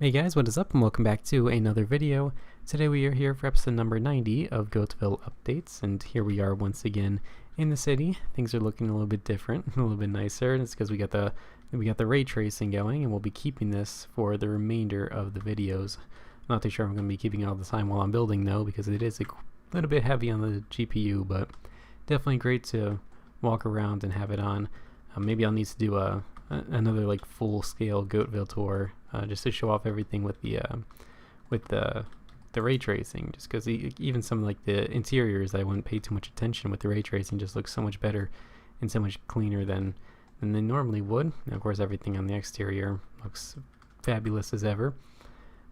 Hey guys, what is up and welcome back to another video. Today we are here for episode number 90 of Goattville updates, and here we are once again in the city. Things are looking a little bit different, a little bit nicer, and it's because we got the ray tracing going, and we'll be keeping this for the remainder of the videos. I'm not too sure I'm going to be keeping it all the time while I'm building though, because it is a little bit heavy on the GPU, but definitely great to walk around and have it on. Maybe I'll need to do another like full-scale Goattville tour just to show off everything with the ray tracing, just because even some like the interiors I wouldn't pay too much attention with the ray tracing just looks so much better and so much cleaner than they normally would. And of course everything on the exterior looks fabulous as ever.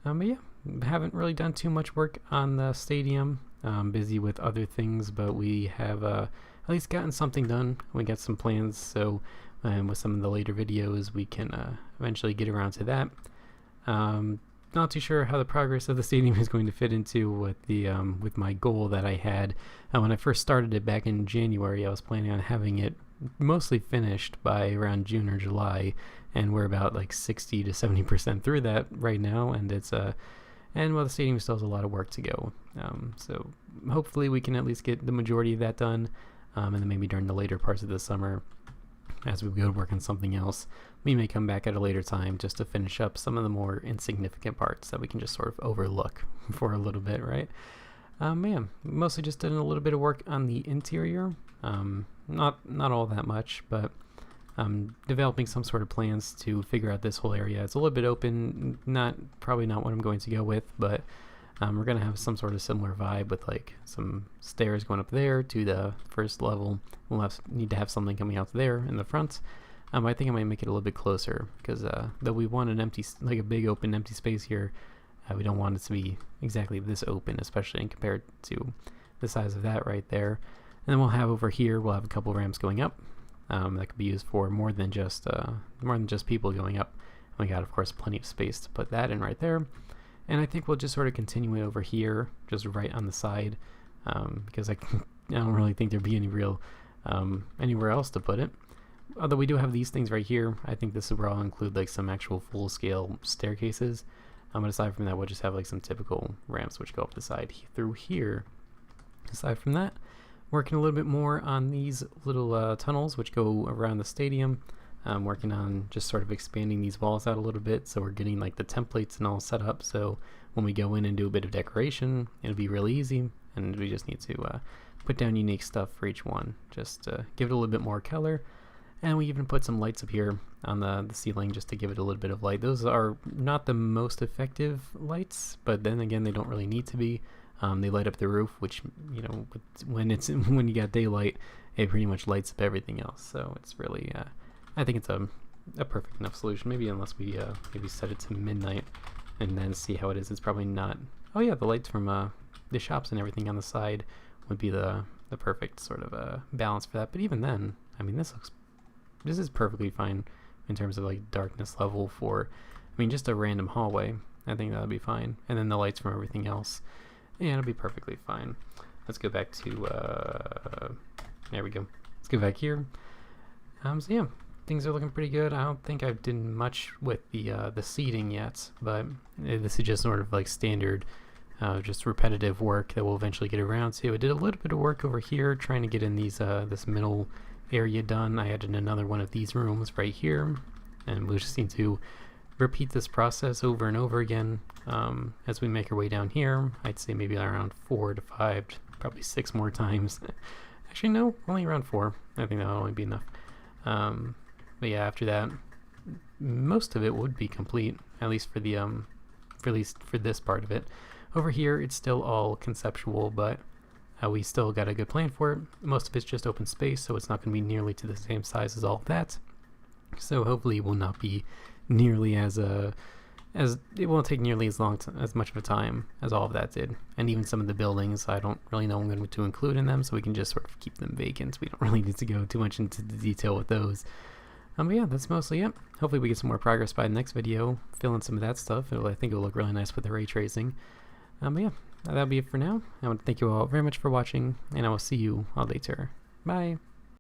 But yeah, haven't really done too much work on the stadium. Busy with other things, but we have at least gotten something done. We got some plans, so with some of the later videos we can eventually get around to that. Not too sure how the progress of the stadium is going to fit into with my goal that I had when I first started it back in January. I was planning on having it mostly finished by around June or July, and we're about like 60 to 70% through that right now, and it's and well, the stadium still has a lot of work to go. So hopefully we can at least get the majority of that done, and then maybe during the later parts of the summer, as we go to work on something else, we may come back at a later time just to finish up some of the more insignificant parts that we can just sort of overlook for a little bit, right? Yeah, mostly just did a little bit of work on the interior. Not all that much, but developing some sort of plans to figure out this whole area. It's a little bit open, probably not what I'm going to go with, but we're going to have some sort of similar vibe with like some stairs going up there to the first level. We'll need to have something coming out there in the front. I think I might make it a little bit closer because though we want an empty, like a big open empty space here, we don't want it to be exactly this open, especially compared to the size of that right there. And then we'll have over here, we'll have a couple ramps going up that could be used for more than just people going up. We got, of course, plenty of space to put that in right there. And I think we'll just sort of continue it over here, just right on the side, because I don't really think there'd be any real anywhere else to put it. Although we do have these things right here. I think this is where I'll include like some actual full-scale staircases. But aside from that, we'll just have like some typical ramps which go up the side through here. Aside from that, working a little bit more on these little tunnels which go around the stadium. Working on just sort of expanding these walls out a little bit, so we're getting like the templates and all set up, so when we go in and do a bit of decoration, it'll be really easy, and we just need to put down unique stuff for each one, just to give it a little bit more color. And we even put some lights up here on the ceiling just to give it a little bit of light. Those are not the most effective lights, but then again, they don't really need to be. They light up the roof, which, you know, when you got daylight, it pretty much lights up everything else. So it's really, I think it's a perfect enough solution. Maybe unless we maybe set it to midnight and then see how it is. It's probably not. Oh yeah, the lights from the shops and everything on the side would be the perfect sort of balance for that. But even then, I mean, this is perfectly fine in terms of like darkness level for, I mean, just a random hallway. I think that would be fine. And then the lights from everything else, yeah, it'll be perfectly fine. Let's go back to there we go. Let's go back here. So yeah, things are looking pretty good. I don't think I've done much with the seating yet, but this is just sort of like standard, just repetitive work that we'll eventually get around to. I did a little bit of work over here trying to get in these this middle area done. I added another one of these rooms right here, and we'll just need to repeat this process over and over again as we make our way down here. I'd say maybe around 4 to 5, probably 6 more times. Actually, no, only around 4. I think that'll only be enough. But yeah, after that, most of it would be complete, at least for this part of it. Over here, it's still all conceptual, but we still got a good plan for it. Most of it's just open space, so it's not going to be nearly to the same size as all of that. So hopefully it will not be nearly as it won't take nearly as much of a time as all of that did. And even some of the buildings, I don't really know what I'm going to include in them, so we can just sort of keep them vacant. We don't really need to go too much into the detail with those. But yeah, that's mostly it. Hopefully we get some more progress by the next video, fill in some of that stuff. I think it'll look really nice with the ray tracing. But yeah, that'll be it for now. I want to thank you all very much for watching, and I will see you all later. Bye!